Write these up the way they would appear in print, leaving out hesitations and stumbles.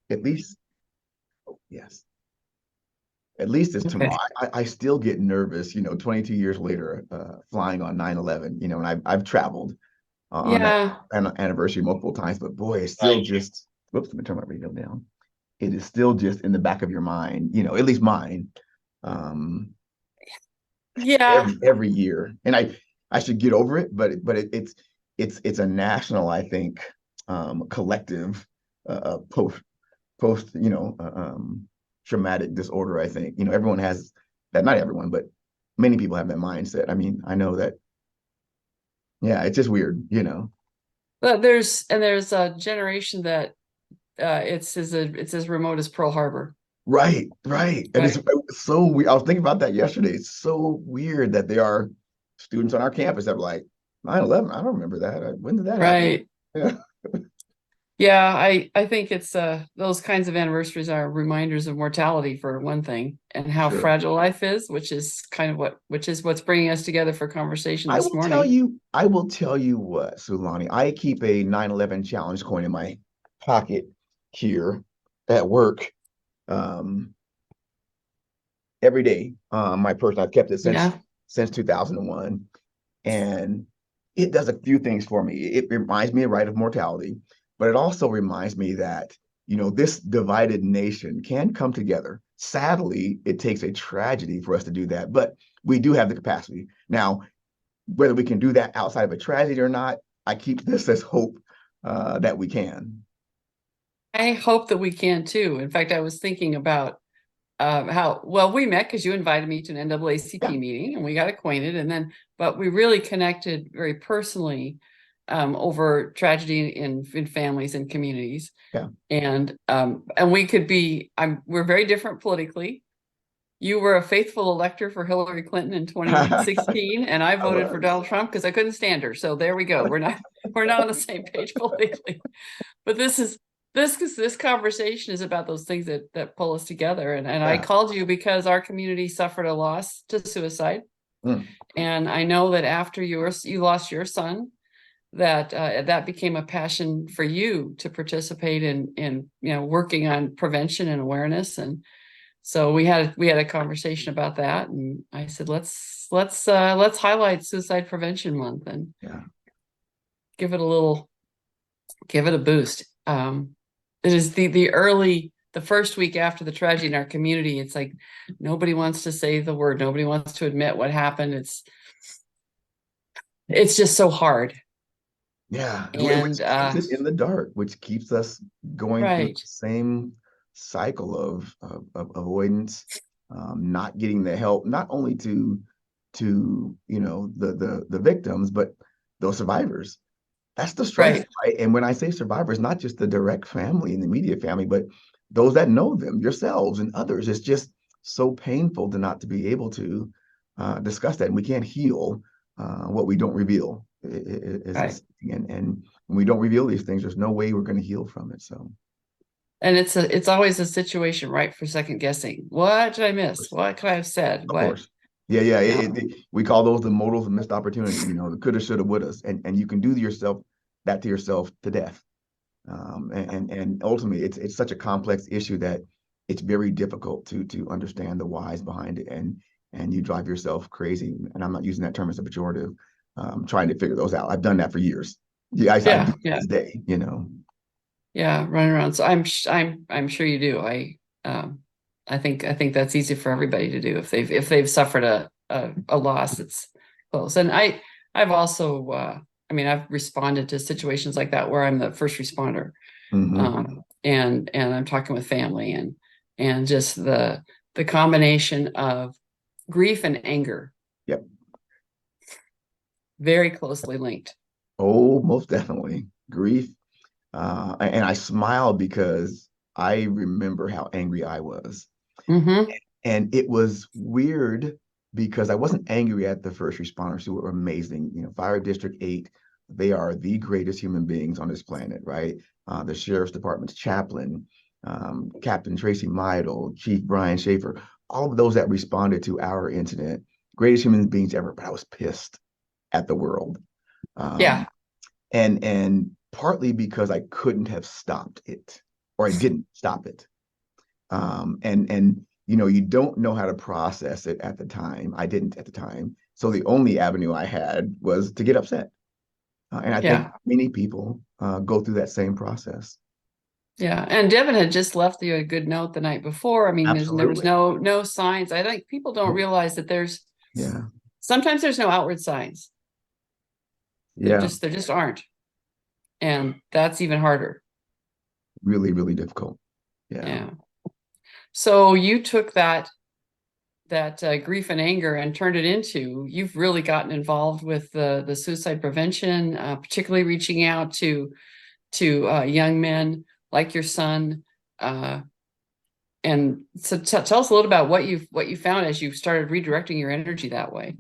At least, yes. At least it's Okay. tomorrow. I still get nervous, 22 years later, flying on 9/11, and I've traveled on that Yeah. anniversary multiple times, but boy, it's still just, whoops, let me turn my radio down. It is still just in the back of your mind, at least mine, um, Yeah. every year. And I should get over it, but it's a national, I think, collective post traumatic disorder. I think everyone has that. Not everyone, but many people have that mindset. I mean, I know that. Yeah, it's just weird. But there's a generation that it's as remote as Pearl Harbor. Right, right. And it's Right. so weird. I was thinking about that yesterday. It's so weird that there are students on our campus that are like 9/11. I don't remember that. When did that happen? Right. Yeah, Yeah, I think it's those kinds of anniversaries are reminders of mortality for one thing, and how sure. fragile life is, which is what's bringing us together for conversation I this will tell morning. you, I will tell you what, Sulani. I keep a 9/11 challenge coin in my pocket here at work. Um, every day. My person, I've kept it Yeah. since 2001, and it does a few things for me. It reminds me of right of mortality, but it also reminds me that this divided nation can come together. Sadly, it takes a tragedy for us to do that, but we do have the capacity. Now, whether we can do that outside of a tragedy or not, I keep this as hope that we can. I hope that we can too. In fact, I was thinking about how well we met because you invited me to an Yeah, NAACP meeting and we got acquainted, and then but we really connected very personally over tragedy in families and communities, yeah. and we could be we're very different politically. You were a faithful elector for Hillary Clinton in I 2016, and I voted for was. Donald Trump because I couldn't stand her. So there we go. We're not on the same page politically. But this conversation is about those things that pull us together. And I Yeah. called you because our community suffered a loss to suicide. Mm. And I know that after you lost your son, that that became a passion for you to participate in working on prevention and awareness. And so we had a conversation about that, and I said let's highlight Suicide Prevention Month and Yeah. give it a little give it a boost. It is the first week after the tragedy in our community. It's like nobody wants to say the word, nobody wants to admit what happened. It's just so hard. Yeah, which And keeps it in the dark, which keeps us going through right, the same cycle of avoidance, not getting the help, not only to the victims, but those survivors. That's the struggle, right, right? And when I say survivors, not just the direct family and the immediate family, but those that know them, yourselves and others. It's just so painful to not to be able to discuss that, and we can't heal what we don't reveal. right. And when we don't reveal these things, there's no way we're going to heal from it. So, And it's always a situation right for second guessing. What did I miss? What could I have said? of What? course, yeah, yeah. Um, We call those the modals of missed opportunity. The coulda, shoulda, wouldas, and you can do that to yourself to death. And ultimately, it's such a complex issue that it's very difficult to understand the whys behind it, and you drive yourself crazy. And I'm not using that term as a pejorative. Trying to figure those out. I've done that for years. Yeah, I do yeah, to yeah, this day. yeah. Running around. So I'm sure you do. Um, I think that's easy for everybody to do if they've suffered a loss. It's close. And I've also I mean I've responded to situations like that where I'm the first responder. Hmm. And I'm talking with family and just the combination of grief and anger, Yep. very closely linked. Oh, most definitely. Grief. And I smile because I remember how angry I was. Mm-hmm. And it was weird because I wasn't angry at the first responders who were amazing. Fire District 8, they are the greatest human beings on this planet, right? The Sheriff's Department's chaplain, Captain Tracy Meidel, Chief Brian Schaefer, all of those that responded to our incident, greatest human beings ever. But I was pissed at the world. Um, Yeah. and partly because I couldn't have stopped it. or I didn't stop it. And you don't know how to process it at the time. I didn't at the time. So the only avenue I had was to get upset. And I think Yeah. many people go through that same process. Yeah. And Devin had just left you a good note the night before. I mean, there was Absolutely. no signs. I think people don't Nope. realize that Yeah. sometimes there's no outward signs. Yeah. There just aren't. And that's even harder. Really, really difficult. Yeah. Yeah. So you took that grief and anger and turned it into, you've really gotten involved with the suicide prevention, particularly reaching out to young men like your son. And so tell us a little about what you found as you started redirecting your energy that way.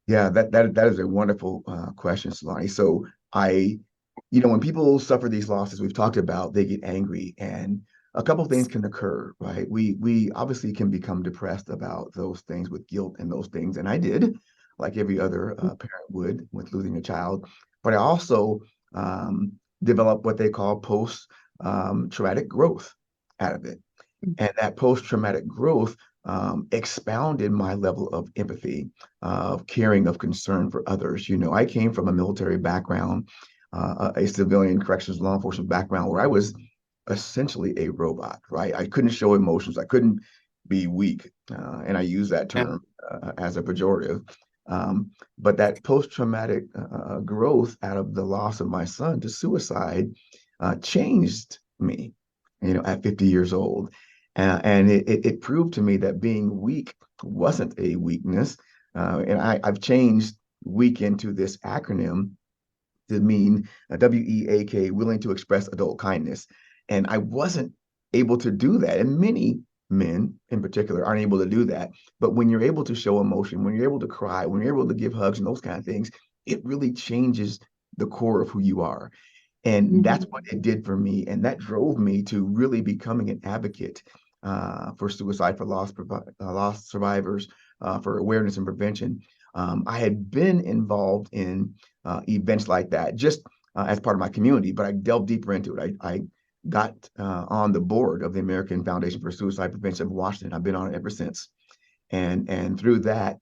Yeah, that is a wonderful question, Solani. So when people suffer these losses we've talked about, they get angry, and a couple of things can occur, right? We obviously can become depressed about those things with guilt and those things, and I did, like every other parent would with losing a child. But I also um, developed what they call post traumatic growth out of it, and that post traumatic growth expounded my level of empathy, of caring, of concern for others. I came from a military background, a civilian corrections law enforcement background where I was essentially a robot, right? I couldn't show emotions. I couldn't be weak. And I use that Yeah. term as a pejorative. But that post traumatic growth out of the loss of my son to suicide changed me, at 50 years old. And it proved to me that being weak wasn't a weakness. And I've changed weak into this acronym to mean WEAK, willing to express adult kindness. And I wasn't able to do that. And many men in particular aren't able to do that. But when you're able to show emotion, when you're able to cry, when you're able to give hugs and those kind of things, it really changes the core of who you are. And that's what it did for me. And that drove me to really becoming an advocate for suicide, for loss survivors, for awareness and prevention. I had been involved in events like that just as part of my community, but I delved deeper into it. I got on the board of the American Foundation for Suicide Prevention of Washington. I've been on it ever since. And through that,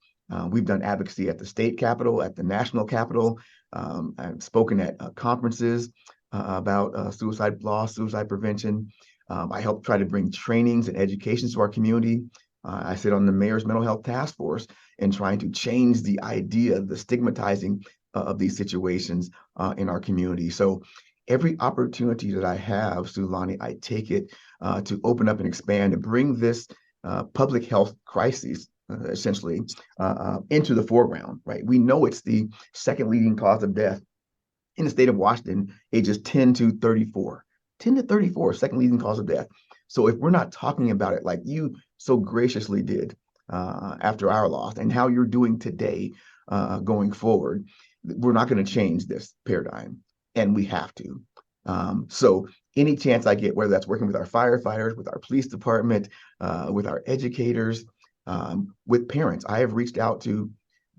we've done advocacy at the state capitol, at the national capitol. I've spoken at conferences about suicide loss, suicide prevention. I help try to bring trainings and education to our community. I sit on the mayor's mental health task force and trying to change the idea, the stigmatizing of these situations in our community. So every opportunity that I have, Sulani, I take it to open up and expand and bring this public health crises essentially into the foreground, right? We know it's the second leading cause of death in the state of Washington, ages 10 to 34. 10 to 34, second leading cause of death. So if we're not talking about it like you so graciously did after our loss and how you're doing today going forward, we're not going to change this paradigm, and we have to. So any chance I get, whether that's working with our firefighters, with our police department, with our educators, with parents, I have reached out to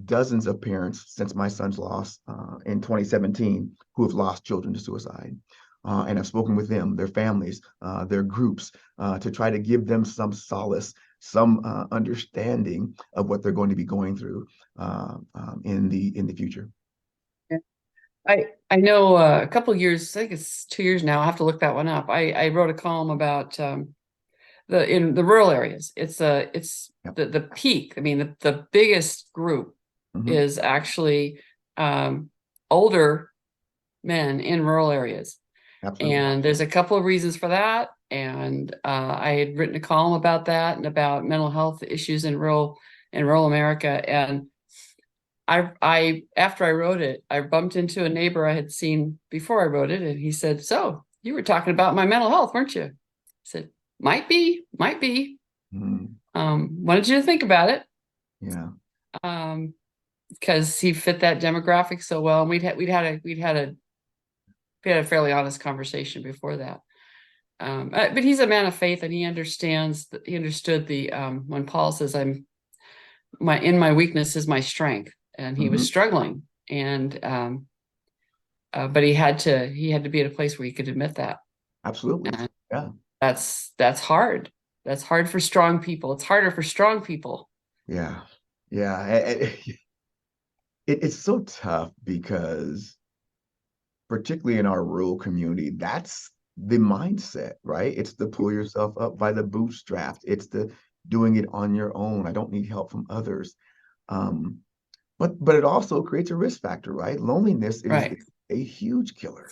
dozens of parents since my son's loss in 2017 who have lost children to suicide. And I've spoken with them, their families, their groups, to try to give them some solace, some understanding of what they're going to be going through in the future. I know a couple of years, I think it's 2 years now. I have to look that one up. I wrote a column about in the rural areas. It's Yep. the peak. I mean, the biggest group Mhm. is actually older men in rural areas. Absolutely. And there's a couple of reasons for that. And I had written a column about that and about mental health issues in rural America. And I after I wrote it, I bumped into a neighbor I had seen before I wrote it, and he said, "So you were talking about my mental health, weren't you?" I said, "Might be, might be." Mhm. Wanted you to think about it. Yeah. Um, because he fit that demographic so well, and we had a fairly honest conversation before that. But he's a man of faith, and he understood the when Paul says, "I'm my weakness is my strength," and he was Mhm. struggling, and but he had to be at a place where he could admit that. Absolutely. And Yeah. That's hard. That's hard for strong people. It's harder for strong people. Yeah. Yeah. It's so tough because particularly in our rural community, that's the mindset, right? It's the pull yourself up by the bootstraps. It's the doing it on your own. I don't need help from others. Um, but it also creates a risk factor, right? Loneliness is Right. a huge killer,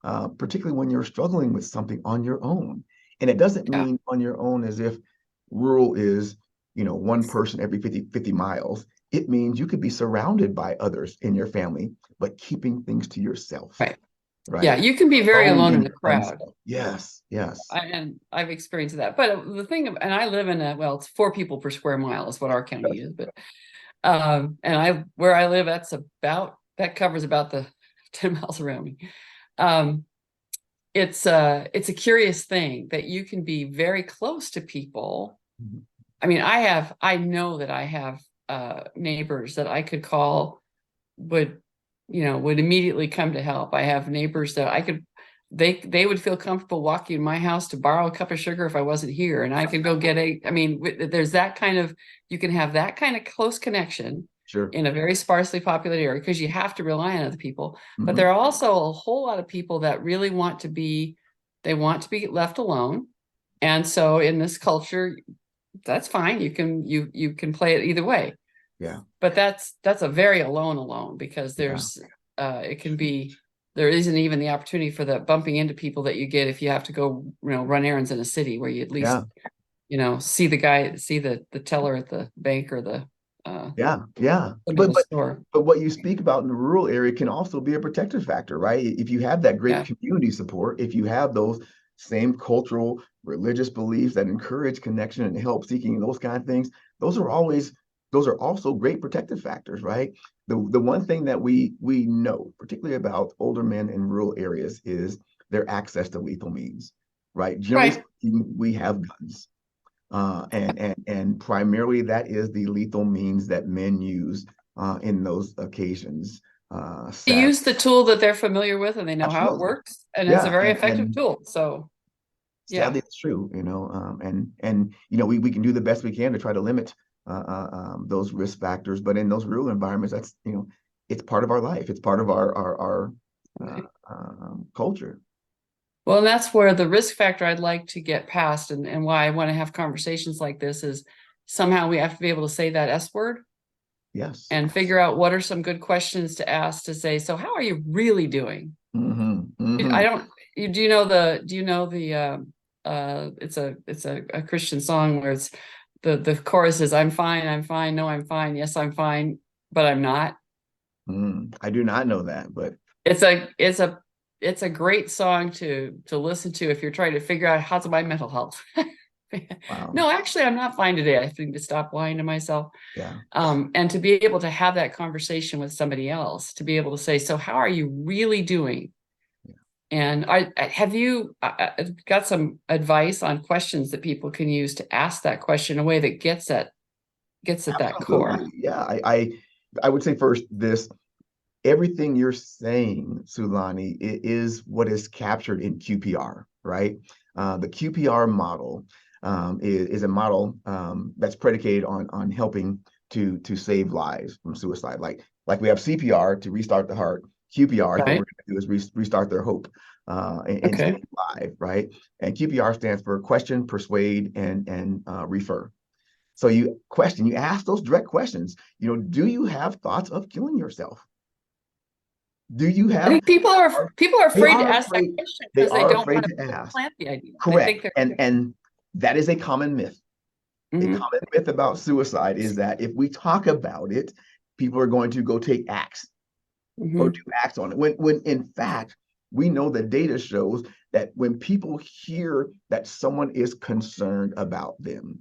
particularly when you're struggling with something on your own. And it doesn't Yeah. mean on your own as if rural is, one person every 50 miles. It means you could be surrounded by others in your family, but keeping things to yourself, Right. Yeah. right? You can be very Alone alone in in the your own crowd. self. Yes, yes. And I've experienced that. But the thing, and I live in well, it's 4 people per square mile is what our county is. But and where I live, that covers about the 10 miles around me. Um, it's a curious thing that you can be very close to people. Mhm. I mean, I know that I have neighbors that I could call, would, would immediately come to help. I have neighbors that they would feel comfortable walking in my house to borrow a cup of sugar if I wasn't here, and I could go get I mean, there's that kind of, you can have that kind of close connection Sure. in a very sparsely populated area because you have to rely on other people. But Mhm. there are also a whole lot of people that really they want to be left alone. And so in this culture, that's fine. You can play it either way. Yeah, But that's a very alone because yeah, it can be, there isn't even the opportunity for the bumping into people that you get if you have to go, run errands in a city where you at least, yeah. see the teller at the bank or the Yeah, yeah. somebody in But the store. what you speak about in the rural area can also be a protective factor, right? If you have that great Yeah. community support, if you have those same cultural, religious beliefs that encourage connection and help seeking, those kind of things, those are also great protective factors, right? The one thing that we know, particularly about older men in rural areas, is their access to lethal means, right? Generally Right. speaking, we have guns. And primarily that is the lethal means that men use in those occasions. To Sad, use the tool that they're familiar with and they know how it absolutely, works, and it's a yeah, very effective and tool. So yeah. sadly it's true, and we can do the best we can to try to limit those risk factors, but in those rural environments, that's it's part of our life, it's part of our Right. culture. Well, and that's where the risk factor I'd like to get past, and why I want to have conversations like this is somehow we have to be able to say that S word Yes. and figure out what are some good questions to ask to say, so how are you really doing? Hmm. I Hmm. don't, do you know it's a Christian song where it's the chorus is, I'm fine, no, I'm fine, yes, I'm fine, but I'm not. I do not know that, but It's a it's a great song to listen to if you're trying to figure out how's my mental health. wow. No, actually, I'm not fine today. I think to stop lying to myself. Yeah. And to be able to have that conversation with somebody else, to be able to say, so how are you really doing? Yeah. And have you got some advice on questions that people can use to ask that question in a way that gets at that core? Absolutely. Yeah. I would say first this everything you're saying, Sulani, is what is captured in QPR, right? The QPR model is a model that's predicated on helping to save lives from suicide. Like we have CPR to restart the heart. QPR is what we're Right. going to do is restart their hope and stay Okay. alive, right? And QPR stands for question, persuade, and refer. So you ask those direct questions. Do you have thoughts of killing yourself? Do you I have think people are they afraid to are ask that afraid question they because they are don't afraid want to to ask. plant the idea. They Correct. think they're And that is a common myth. A Mhm, common myth about suicide is that if we talk about it, people are going to go take acts or mhm, do acts on it. When in fact, we know the data shows that when people hear that someone is concerned about them,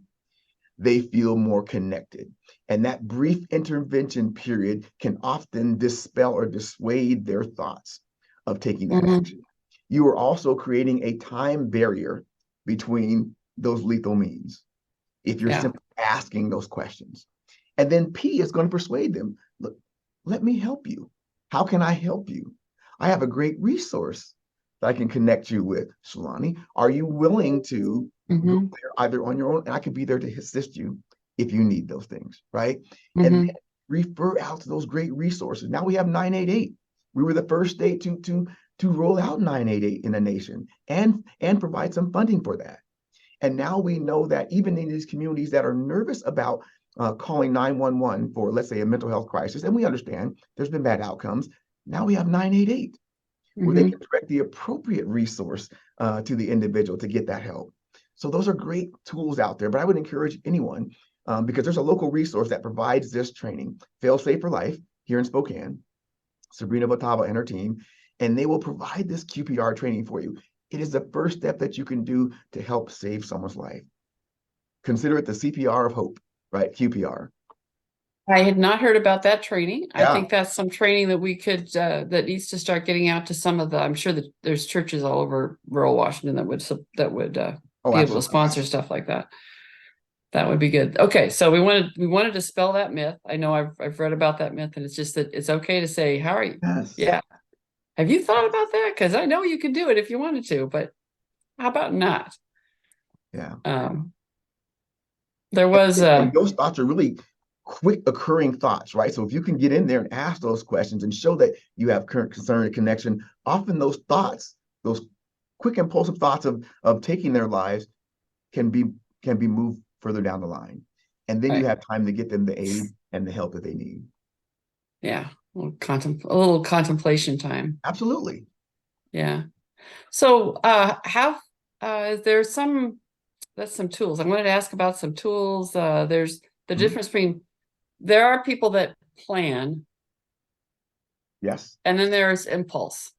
they feel more connected. And that brief intervention period can often dispel or dissuade their thoughts of taking that mhm. action. You are also creating a time barrier between those lethal means if you're Yeah. simply asking those questions. And then P is going to persuade them, look, let me help you. How can I help you? I have a great resource. that I can connect you with, Sulani? Are you willing to go Hmm. there either on your own? And I could be there to assist you if you need those things, right? And Hmm. then refer out to those great resources. Now we have 988. We were the first state to roll out 988 in the nation and provide some funding for that. And now we know that even in these communities that are nervous about calling 911 for, let's say, a mental health crisis, and we understand there's been bad outcomes, now we have 988 where they Hmm. can direct the appropriate resource to the individual to get that help. So those are great tools out there, but I would encourage anyone because there's a local resource that provides this training, Fail Safe for Life here in Spokane, Sabrina Batava and her team, and they will provide this QPR training for you. It is the first step that you can do to help save someone's life. Consider it the CPR of hope, right? QPR. I had not heard about that training. I Yeah. think that's some training that we could, that needs to start getting out to some of the, I'm sure that there's churches all over rural Washington that would Oh, be able to absolutely. sponsor stuff like that. That would be good. Okay, so we wanted to dispel that myth. I know I've read about that myth, and it's just that it's okay to say, how are you? Yes. Yeah. Have you thought about that? Because I know you could do it if you wanted to, but how about not? Yeah. Um, there was And those thoughts are really quick occurring thoughts, right? So if you can get in there and ask those questions and show that you have current concern and connection, often those thoughts, those quick impulsive thoughts of taking their lives can be moved further down the line. And then you right. have time to get them the aid and the help that they need. Yeah, a little contemplation time. Absolutely. Yeah. So have there's some tools. I wanted to ask about some tools. There's the Mhm. difference between there are people that plan Yes. and then there's impulse.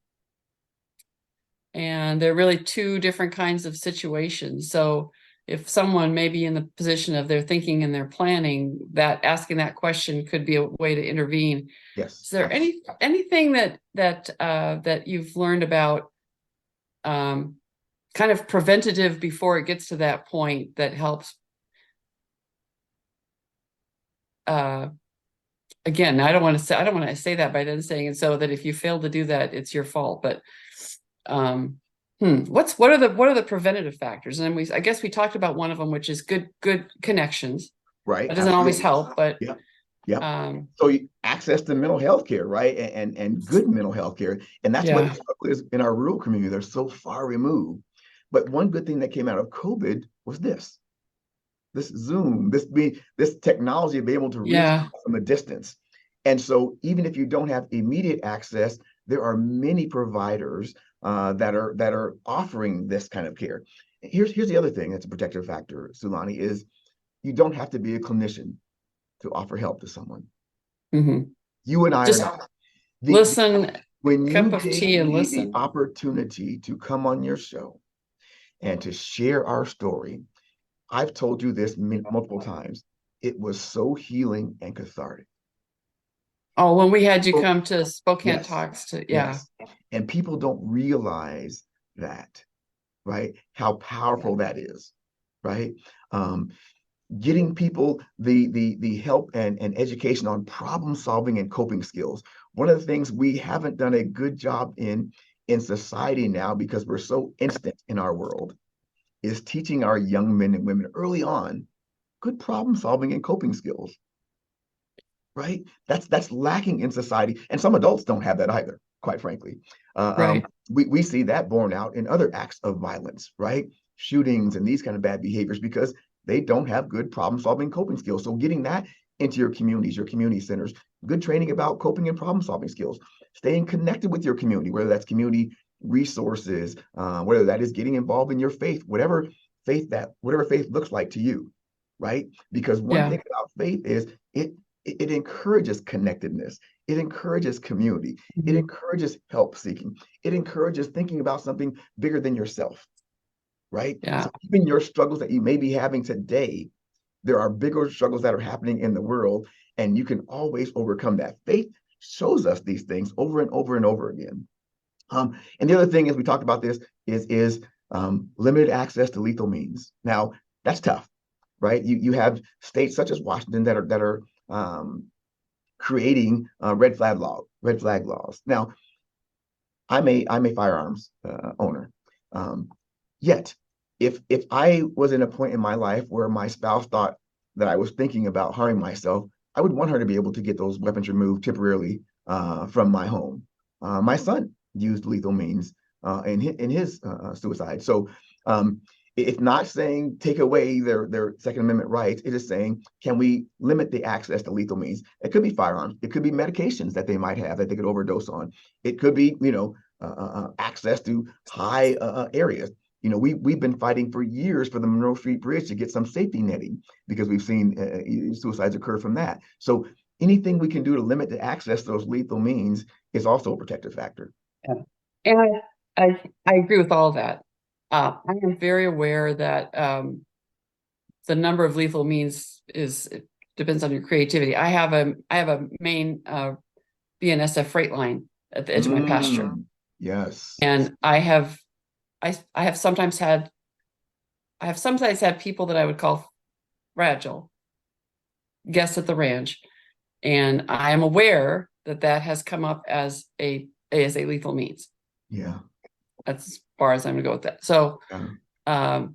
And they're really two different kinds of situations. So if someone may be in the position of their thinking and their planning, that asking that question could be a way to intervene. Yes. Is there anything that you've learned about kind of preventative before it gets to that point that helps? Again, I don't want to say that by then saying, and so that if you fail to do that, it's your fault. But um, what are the preventative factors? And then I guess we talked about one of them, which is good connections. Right. That doesn't always Absolutely. help, but Yep. Yep. um, So access to mental health care, right? And good mental health care. And that's what yeah, the struggle is in our rural community. They're so far removed. But one good thing that came out of COVID was this Zoom, this technology of being able to reach yeah, from a distance. And so even if you don't have immediate access, there are many providers that are offering this kind of care. Here's the other thing that's a protective factor, Sulani, is you don't have to be a clinician to offer help to someone. hmm You and I are just not. The, listen, when you cup of gave tea and me the listen. opportunity to come on your show and to share our story, I've told you this multiple times. It was so healing and cathartic. Oh, when we had you Well, come to Spokane yes, Talks to, yeah, yes. And people don't realize that, right? How powerful that is, right? Um, Getting people the help and education on problem solving and coping skills. One of the things we haven't done a good job in society now because we're so instant in our world is teaching our young men and women early on good problem solving and coping skills, right? That's lacking in society, and some adults don't have that either, quite frankly. right. We see that borne out in other acts of violence, right? Shootings and these kind of bad behaviors because they don't have good problem solving coping skills. So getting that into your communities, your community centers, good training about coping and problem solving skills, staying connected with your community, whether that's community resources, whether that is getting involved in your faith, whatever faith looks like to you, right? Because one Yeah. thing about faith is it encourages connectedness. It encourages community. It Mhm. encourages help seeking. It encourages thinking about something bigger than yourself, right? Yeah. So even your struggles that you may be having today, there are bigger struggles that are happening in the world, and you can always overcome that. Faith shows us these things over and over and over again. And the other thing, as we talked about this, is limited access to lethal means. Now, that's tough, right? You have states such as Washington that are creating red flag laws. Now, I'm a firearms owner. Yet, if I was in a point in my life where my spouse thought that I was thinking about harming myself, I would want her to be able to get those weapons removed temporarily from my home. My son used lethal means in his suicide. So it's not saying take away their Second Amendment rights. It is saying, can we limit the access to lethal means? It could be firearms. It could be medications that they might have that they could overdose on. It could be, access to high areas. We've been fighting for years for the Monroe Street Bridge to get some safety netting because we've seen suicides occur from that. So anything we can do to limit the access to those lethal means is also a protective factor. Yeah. And I agree with all of that. I am very aware that the number of lethal means it depends on your creativity. I have a main BNSF freight line at the edge of my pasture, Yes. and I have sometimes had people that I would call fragile guests at the ranch, and I am aware that has come up as a lethal means. Yeah. That's as far as I'm gonna go with that. So, Yeah.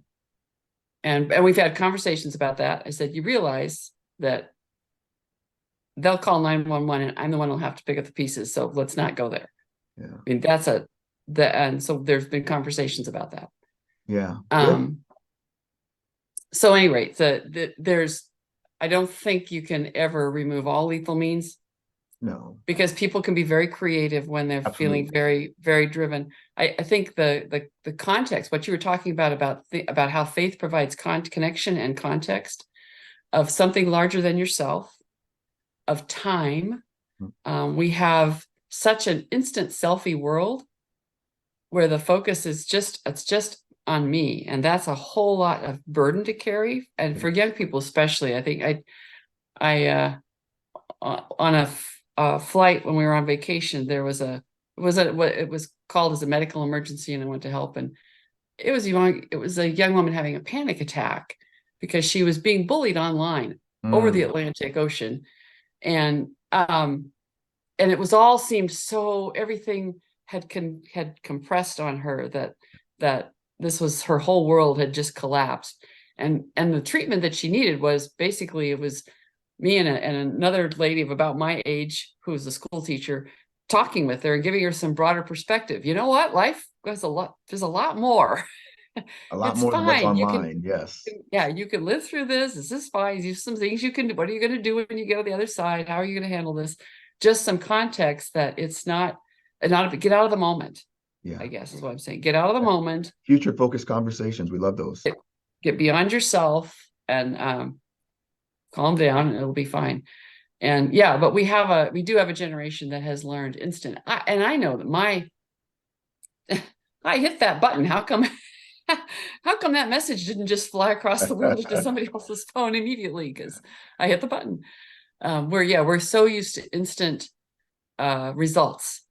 and we've had conversations about that. I said, you realize that they'll call 911 and I'm the one who'll have to pick up the pieces. So let's not go there. Yeah. I mean, and so there's been conversations about that. Yeah. Good. So anyway, I don't think you can ever remove all lethal means. No. Because people can be very creative when they're Absolutely. feeling very, very driven. I think the context, what you were talking about how faith provides connection and context of something larger than yourself, of time. We have such an instant selfie world where the focus is it's just on me, and that's a whole lot of burden to carry. And for young people especially, I think I on a flight when we were on vacation, there was what it was called as a medical emergency, and I went to help, and it was a young woman having a panic attack because she was being bullied online over the Atlantic Ocean, and it was all seemed so, everything had compressed on her, that this was, her whole world had just collapsed, and the treatment that she needed was basically, it was me and another lady of about my age who was a school teacher talking with her and giving her some broader perspective. You know what? Life there's a lot more. A lot It's more than what's fine. online. Yes. You can live through this. This is fine. There's some things you can do. What are you going to do when you get on the other side? How are you going to handle this? Just some context that it's not get out of the moment. Yeah. I guess is what I'm saying. Get out of the moment. Future focused conversations. We love those. Get beyond yourself and calm down, and it'll be fine. And yeah, but we do have a generation that has learned instant. And I know that I hit that button. How come that message didn't just fly across the world to somebody else's phone immediately? Because I hit the button. We're so used to instant results,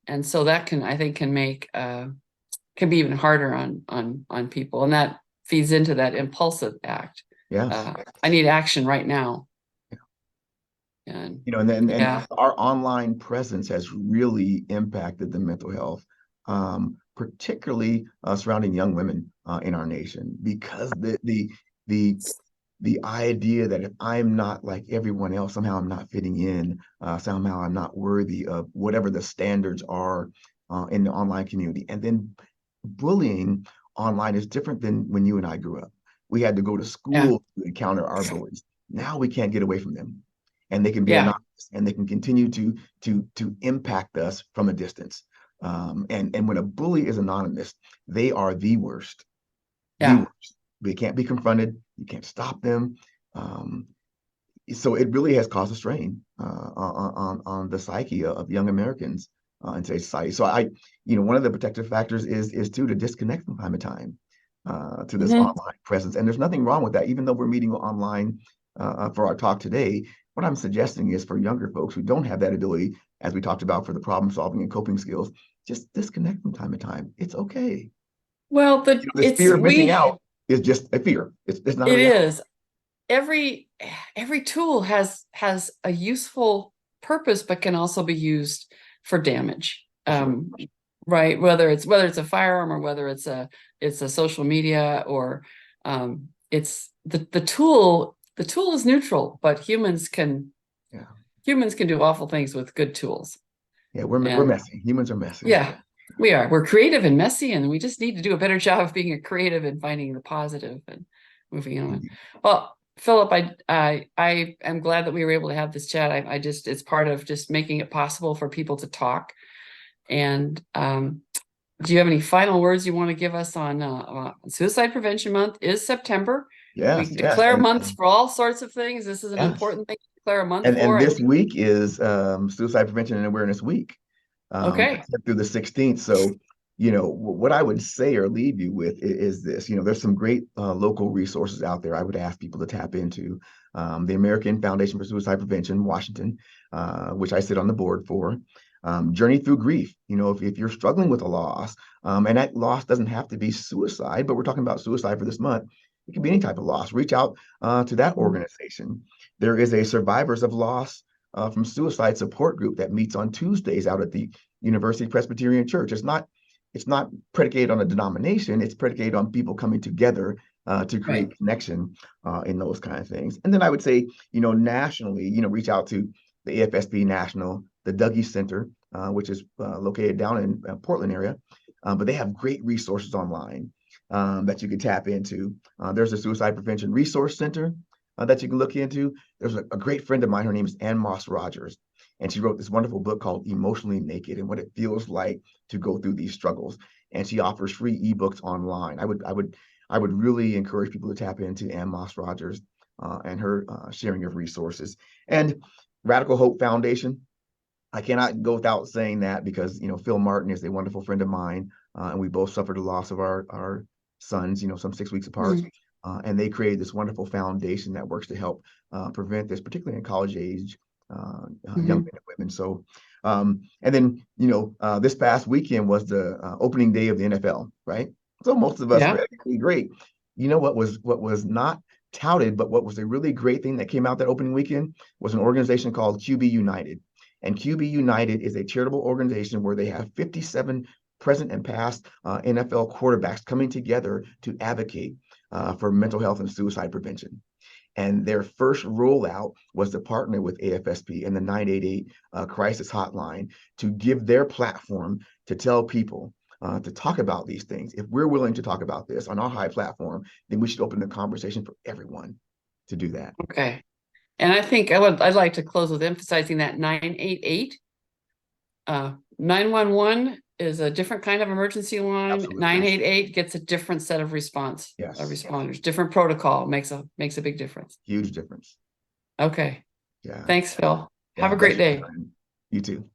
and so that can make can be even harder on people, and that feeds into that impulsive act. Yes. I need action right now. And our online presence has really impacted the mental health, particularly surrounding young women in our nation, because the idea that if I'm not like everyone else, somehow I'm not fitting in, somehow I'm not worthy of whatever the standards are in the online community. And then bullying online is different than when you and I grew up. We had to go to school to encounter our bullies. Now we can't get away from them, and they can be anonymous, and they can continue to impact us from a distance. And when a bully is anonymous, they are the worst. The worst. They can't be confronted. You can't stop them. So it really has caused a strain on the psyche of young Americans in today's society. So one of the protective factors is to disconnect from time to time to this online presence. And there's nothing wrong with that, even though we're meeting online for our talk today. What I'm suggesting is for younger folks who don't have that ability, as we talked about for the problem solving and coping skills, just disconnect from time to time. It's okay. Well, this fear of missing out is just a fear. It's not. It is. Every tool has a useful purpose, but can also be used for damage. Sure. right? Whether it's a firearm or whether it's a social media or it's the tool. The tool is neutral, but Yeah. humans can do awful things with good tools. Yeah, we're And messy. Humans are messy. yeah, we are. We're creative and messy, and we just need to do a better job of being a creative and finding the positive and moving on. Well, Philip, I am glad that we were able to have this chat. I just it's part of just making it possible for people to talk. And do you have any final words you want to give us on Suicide Prevention Month is September. We Yes, yes. declare months for all sorts of things. This is an Yes. important thing to declare a month And for. this week is Suicide Prevention and Awareness Week. Okay. Through the 16th. So, what I would say or leave you with is this, there's some great local resources out there I would ask people to tap into. The American Foundation for Suicide Prevention, Washington, which I sit on the board for. Journey Through Grief. If you're struggling with a loss, and that loss doesn't have to be suicide, but we're talking about suicide for this month. It can be any type of loss. Reach out to that organization. There is a Survivors of Loss from Suicide support group that meets on Tuesdays out at the University Presbyterian Church. It's not predicated on a denomination. It's predicated on people coming together to create Right. connection in those kind of things. And then I would say, nationally, reach out to the AFSP National, the Dougie Center, which is located down in Portland area. But they have great resources online that you can tap into. There's a Suicide Prevention Resource Center that you can look into. There's a great friend of mine. Her name is Ann Moss Rogers, and she wrote this wonderful book called Emotionally Naked and what it feels like to go through these struggles. And she offers free ebooks online. I would really encourage people to tap into Ann Moss Rogers and her sharing of resources. And Radical Hope Foundation. I cannot go without saying that because Phil Martin is a wonderful friend of mine, and we both suffered the loss of our sons, some 6 weeks apart. And they created this wonderful foundation that works to help prevent this, particularly in college age young men and women. So, and then this past weekend was the opening day of the NFL, right? So most of us Yeah. were really great. What was not touted, but what was a really great thing that came out that opening weekend was an organization called QB United. And QB United is a charitable organization where they have 57 present and past NFL quarterbacks coming together to advocate for mental health and suicide prevention. And their first rollout was to partner with AFSP and the 988 crisis hotline to give their platform to tell people to talk about these things. If we're willing to talk about this on our high platform, then we should open the conversation for everyone to do that. Okay. And I think I'd like to close with emphasizing that 988. 911 is a different kind of emergency line. Absolutely. 988 gets a different set of Yes. responders, different protocol makes a big difference. Huge difference. Okay. Yeah. Thanks, Phil. Yeah, Have a great day. You too.